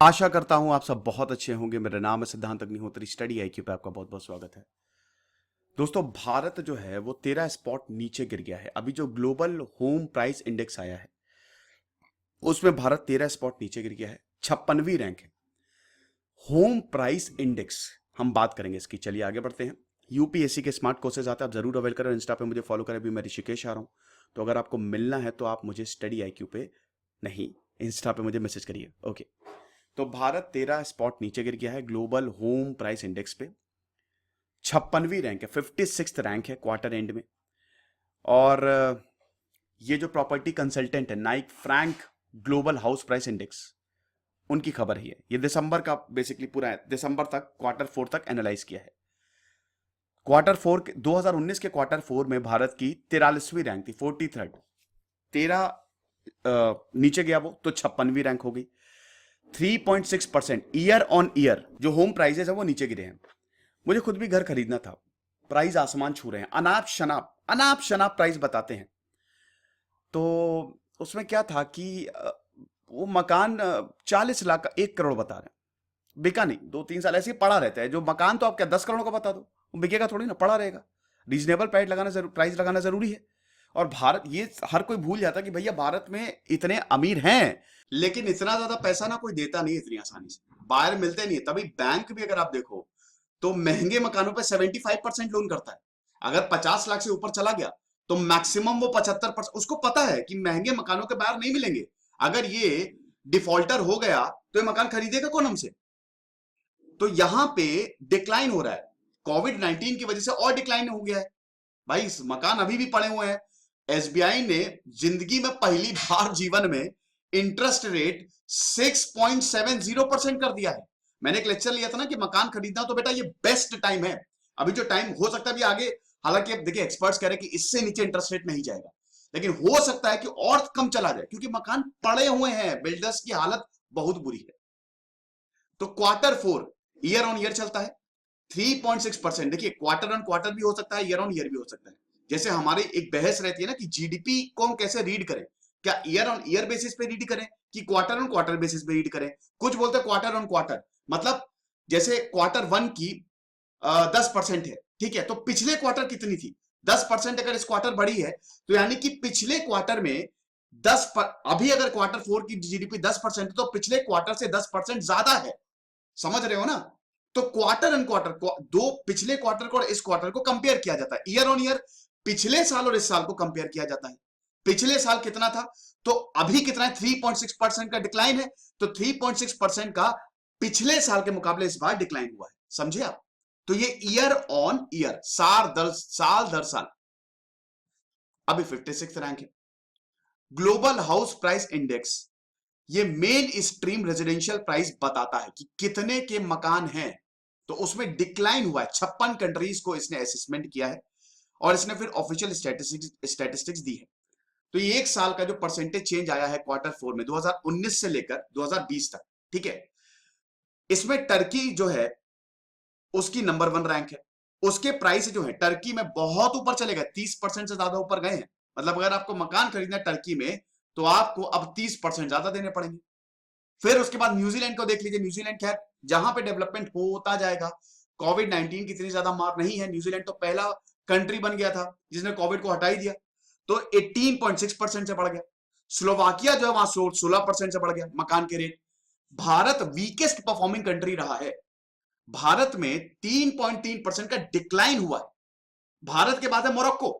आशा करता हूं आप सब बहुत अच्छे होंगे। मेरा नाम है सिद्धांत अग्निहोत्री। स्टडी आईक्यू पे आपका बहुत बहुत स्वागत है। दोस्तों, भारत जो है वो 13 स्पॉट नीचे गिर गया है। अभी जो ग्लोबल होम प्राइस इंडेक्स आया है उसमें भारत 13 स्पॉट नीचे गिर गया है, 56वीं रैंक है। होम प्राइस इंडेक्स हम बात करेंगे इसकी। चलिए आगे बढ़ते हैं। यूपीएससी के स्मार्ट कोर्सेज आते हैं, आप जरूर अवेल करें। इंस्टा पे मुझे फॉलो करें। अभी मैं ऋषिकेश आ रहा हूं, तो अगर आपको मिलना है तो आप मुझे स्टडी आईक्यू पे नहीं, इंस्टा पे मुझे मैसेज करिए। ओके। तो भारत 13 स्पॉट नीचे गिर गया है ग्लोबल होम प्राइस इंडेक्स पे। 56वीं रैंक है, 56th रैंक है क्वार्टर एंड में। और ये जो प्रॉपर्टी कंसल्टेंट है Naik Frank global house price index, उनकी खबर ही है। ये दिसंबर का बेसिकली पूरा है, दिसंबर तक क्वार्टर फोर तक एनालाइज किया है। क्वार्टर फोर 2019 के क्वार्टर फोर में भारत की 43वीं रैंक थी, 43rd। 13 नीचे गया वो तो 56वीं रैंक हो गई। 3.6% ईयर ऑन ईयर जो होम प्राइजेस है वो नीचे गिरे हैं। मुझे खुद भी घर खरीदना था, प्राइस आसमान छू रहे हैं, अनाप शनाप प्राइस बताते हैं। तो उसमें क्या था कि वो मकान 40 लाख का 1 करोड़ बता रहे हैं। बिका नहीं, 2-3 साल ऐसे ही पड़ा रहता है। जो मकान तो आप क्या 10 करोड़ का बता दो, वो बिकेगा थोड़ी ना, पड़ा रहेगा। रीजनेबल प्राइस लगाना जरूरी है। और भारत, ये हर कोई भूल जाता कि भैया भारत में इतने अमीर हैं, लेकिन इतना ज्यादा पैसा ना कोई देता नहीं इतनी आसानी से, बाहर मिलते नहीं है। तभी बैंक भी अगर आप देखो तो महंगे मकानों पे 75% लोन करता है। अगर 50 लाख से ऊपर चला गया तो मैक्सिमम वो 75%। उसको पता है कि महंगे मकानों के बाहर नहीं मिलेंगे। अगर ये डिफॉल्टर हो गया तो ये मकान खरीदेगा कौन हमसे? तो यहां पे डिक्लाइन हो रहा है। कोविड-19 की वजह से और डिक्लाइन हो गया है। भाई मकान अभी भी पड़े हुए हैं। एसबीआई ने जिंदगी में पहली बार जीवन में इंटरेस्ट रेट 6.70% कर दिया है। मैंने एक लेक्चर लिया था ना कि मकान खरीदना, तो बेटा ये बेस्ट टाइम है। अभी जो टाइम हो सकता है अभी आगे, हालांकि अब देखिए एक्सपर्ट्स कह रहे हैं कि इससे नीचे इंटरेस्ट रेट नहीं जाएगा, लेकिन हो सकता है कि और कम चला जाए, क्योंकि मकान पड़े हुए हैं, बिल्डर्स की हालत बहुत बुरी है। तो quarter four year on year चलता है 3.6%। देखिए क्वार्टर ऑन क्वार्टर भी हो सकता है, ईयर ऑन ईयर भी हो सकता है। जैसे हमारी एक बहस रहती है ना कि जीडीपी को हम कैसे रीड करें, क्या ईयर ऑन ईयर बेसिस पे रीड करें कि क्वार्टर ऑन क्वार्टर बेसिस पे रीड करें। कुछ बोलते हैं क्वार्टर ऑन क्वार्टर, मतलब जैसे क्वार्टर वन की 10% है, ठीक है, तो पिछले क्वार्टर कितनी थी? 10%। अगर इस क्वार्टर बढ़ी है तो यानी कि पिछले क्वार्टर में अभी अगर क्वार्टर फोर की जीडीपी 10% तो पिछले क्वार्टर से 10% ज्यादा है। समझ रहे हो ना? तो क्वार्टर एंड क्वार्टर, दो पिछले क्वार्टर को और इस क्वार्टर को कंपेयर किया जाता है। ईयर ऑन ईयर पिछले साल और इस साल को कंपेयर किया जाता है। पिछले साल कितना था तो अभी कितना है? 3.6% का डिक्लाइन है। तो 3.6% का पिछले साल के मुकाबले इस बार डिक्लाइन हुआ है। समझे आप? तो ये ईयर ऑन ईयर, साल दर साल। अभी 56 रैंक है। ग्लोबल हाउस प्राइस इंडेक्स ये मेन स्ट्रीम रेजिडेंशियल प्राइस बताता है कि कितने के मकान हैं। तो उसमें डिक्लाइन हुआ है। 56 कंट्रीज को इसने असेसमेंट किया है और इसने फिर ऑफिशियल स्टैटिस्टिक्स दी है। तो ये एक साल का जो परसेंटेज चेंज आया है क्वार्टर फोर में 2019 से लेकर 2020 तक, ठीक है। इसमें टर्की जो है उसकी नंबर 1 रैंक है। उसके प्राइस जो है टर्की में बहुत ऊपर चले गए, 30% से ज्यादा ऊपर गए हैं। मतलब अगर आपको मकान खरीदना है टर्की में तो आपको अब 30% ज्यादा देने पड़ेंगे। फिर उसके बाद न्यूजीलैंड को देख लीजिए। न्यूजीलैंड खैर जहां पे डेवलपमेंट होता जाएगा, कोविड-19 की इतनी ज्यादा मार नहीं है। न्यूजीलैंड तो पहला कंट्री बन गया था जिसने कोविड को हटा ही दिया, तो 18.6% से बढ़ गया। स्लोवाकिया जो है वहां 16% से बढ़ गया मकान के rate. Bharat weakest performing country रहा है। भारत में 3.3% का डिक्लाइन हुआ है। भारत के बाद है मोरक्को,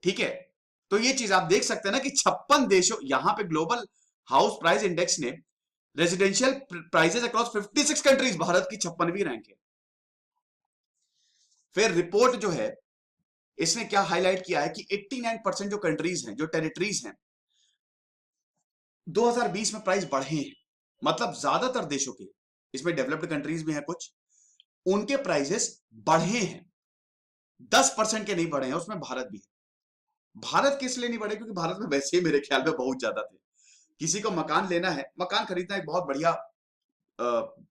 ठीक है। तो ये चीज आप देख सकते हैं ना कि 56 देशों, यहां पे ग्लोबल हाउस प्राइस इंडेक्स ने residential prices across 56 countries, Bharat की 56वीं रैंक है। फिर रिपोर्ट जो है इसने क्या हाईलाइट किया है कि 89% जो कंट्रीज हैं, जो टेरिटरीज हैं, 2020 में प्राइस बढ़े हैं। मतलब ज्यादातर देशों के, इसमें डेवलप्ड कंट्रीज भी हैं कुछ, उनके प्राइसेस बढ़े हैं। 10% के नहीं बढ़े हैं, उसमें भारत भी है। भारत किस लिए नहीं बढ़े? क्योंकि भारत में वैसे ही मेरे ख्याल में बहुत ज्यादा थे। किसी को मकान लेना है, मकान खरीदना एक बहुत बढ़िया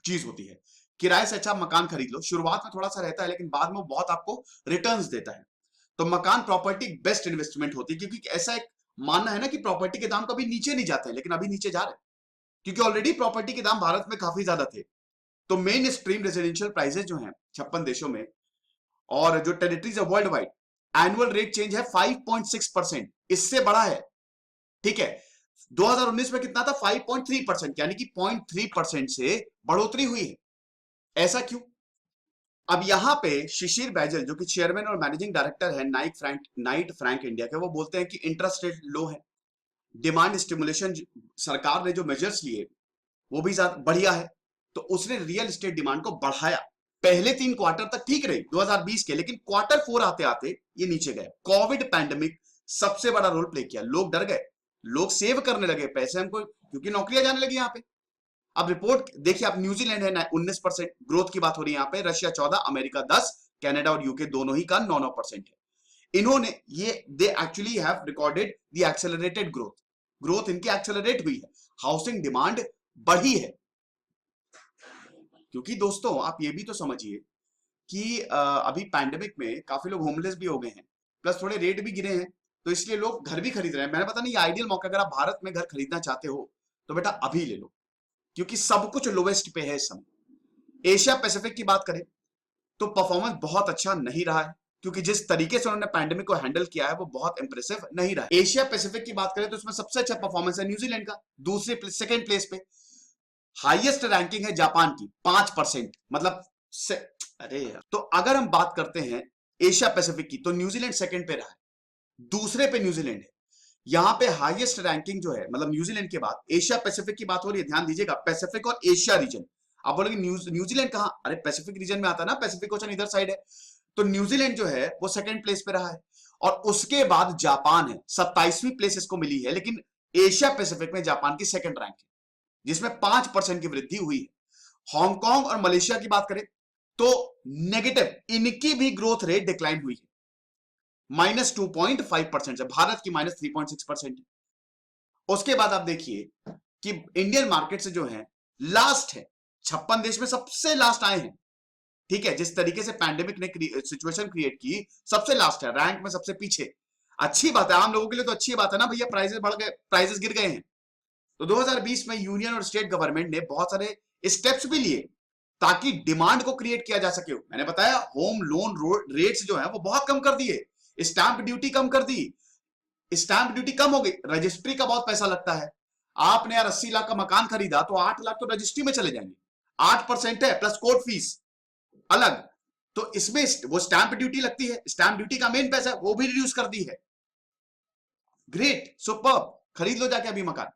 चीज होती है। किराए से अच्छा मकान खरीद लो। शुरुआत में थोड़ा सा रहता है लेकिन बाद में बहुत आपको रिटर्न्स देता है। तो मकान प्रॉपर्टी बेस्ट इन्वेस्टमेंट होती है, क्योंकि ऐसा एक मानना है ना कि प्रॉपर्टी के दाम कभी नीचे नहीं जाते हैं, लेकिन अभी नीचे जा रहे हैं। क्योंकि ऑलरेडी प्रॉपर्टी के दाम भारत में काफी ज्यादा थे। तो मेन स्ट्रीम रेजिडेंशियल प्राइसेस जो हैं 56 देशों में और जो टेरिटरीज है world wide, annual rate change है 5.6%, इससे बड़ा है। ठीक है, 2019 में कितना था? 5.3%, यानी कि 0.3% से बढ़ोतरी हुई है। ऐसा क्यों? अब यहां पे शिशिर बैजल जो कि चेयरमैन और मैनेजिंग डायरेक्टर है नाइट फ्रैंक इंडिया के, वो बोलते हैं कि इंटरेस्ट रेट लो है, डिमांड स्टिमुलेशन सरकार ने जो मेजर्स लिए वो भी ज्यादा बढ़िया है, तो उसने रियल एस्टेट डिमांड को बढ़ाया। पहले 3 क्वार्टर तक ठीक रही 2020 के, लेकिन क्वार्टर 4 आते आते ये नीचे गए। कोविड पैंडेमिक सबसे बड़ा रोल प्ले किया, लोग डर गए, लोग सेव करने लगे पैसे हमको, क्योंकि नौकरियां जाने लगी यहां पे। अब रिपोर्ट देखिए आप, न्यूजीलैंड है 19% ग्रोथ की बात हो रही है यहां पे, रशिया 14, अमेरिका 10, कनाडा और यूके दोनों ही का 9% है। इन्होंने ये they actually have recorded the accelerated growth इनकी एक्सेलरेट हुई है, हाउसिंग डिमांड बढ़ी है। क्योंकि दोस्तों आप ये भी तो समझिए कि अभी पैंडेमिक में काफी लोग होमलेस भी हो गए हैं, प्लस थोड़े रेट भी गिरे हैं, तो इसलिए लोग घर भी खरीद रहे हैं। मैंने पता नहीं, ये आइडियल मौका, अगर आप भारत में घर खरीदना चाहते हो तो बेटा अभी ले लो, क्योंकि सब कुछ लोवेस्ट पे है इस समय। एशिया पैसिफिक की बात करें तो परफॉर्मेंस बहुत अच्छा नहीं रहा है, क्योंकि जिस तरीके से उन्होंने पैंडेमिक को हैंडल किया है वो बहुत इंप्रेसिव नहीं रहा है। एशिया पैसिफिक की बात करें तो उसमें सबसे अच्छा परफॉर्मेंस है न्यूजीलैंड का, सेकंड प्लेस पे। हाईएस्ट रैंकिंग है जापान की 5%, मतलब अरे यार, तो अगर हम बात करते हैं एशिया पैसिफिक की तो न्यूजीलैंड सेकंड पे रहा है, दूसरे पे न्यूजीलैंड है। यहां पे हाईएस्ट रैंकिंग जो है, मतलब न्यूजीलैंड के बाद एशिया पैसिफिक की बात हो रही है, ध्यान दीजिएगा, पैसिफिक और एशिया रीजन। आप बोलोगे न्यूजीलैंड कहां? अरे पैसिफिक रीजन में आता है ना, पैसिफिक ओशन इधर साइड है। तो न्यूजीलैंड जो है वो सेकंड प्लेस पे रहा है, और उसके बाद जापान है, 27वीं प्लेस इसको मिली है, लेकिन एशिया पैसिफिक में जापान की सेकंड रैंक है, जिसमें 5% की वृद्धि हुई है। हांगकांग और मलेशिया की बात करें तो नेगेटिव, इनकी भी ग्रोथ रेट डिक्लाइन हुई है, -2.5% से, भारत की -3.6% है। उसके बाद आप देखिए कि इंडियन मार्केट से जो है लास्ट है, 56 देश में सबसे लास्ट आए हैं। ठीक है, जिस तरीके से पैंडेमिक ने सिचुएशन क्रिएट की, सबसे लास्ट है, रैंक में सबसे पीछे। अच्छी बात है, आम लोगों के लिए तो अच्छी बात है ना भैया, प्राइसेस बढ़ गए, प्राइसेस गिर गए हैं। तो 2020 में यूनियन और स्टेट गवर्नमेंट ने बहुत सारे स्टेप्स भी लिए ताकि डिमांड को क्रिएट किया जा सके। मैंने बताया होम लोन रेट्स जो है वो बहुत कम कर दिए, स्टैंप ड्यूटी कम कर दी, स्टैंप ड्यूटी कम हो गई, रजिस्ट्री का बहुत पैसा लगता है। आपने यार 80 लाख का मकान खरीदा तो 8 लाख तो रजिस्ट्री में चले जाएंगे, 8% है प्लस कोर्ट फीस अलग, तो इसमें वो स्टैंप ड्यूटी लगती है, स्टैंप ड्यूटी का मेन पैसा वो भी रिड्यूस कर दी है। ग्रेट, सुपर्ब, खरीद लो जाके अभी मकान।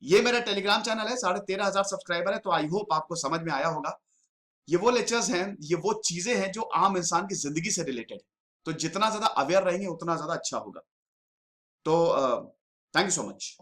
ये मेरा टेलीग्राम चैनल है, 13,500 सब्सक्राइबर है, तो आई होप आपको समझ में आया होगा। ये वो लेक्चर्स हैं, ये वो चीजें हैं जो आम इंसान की जिंदगी से रिलेटेड है, तो जितना ज्यादा अवेयर रहेंगे उतना ज्यादा अच्छा होगा। तो थैंक यू सो मच।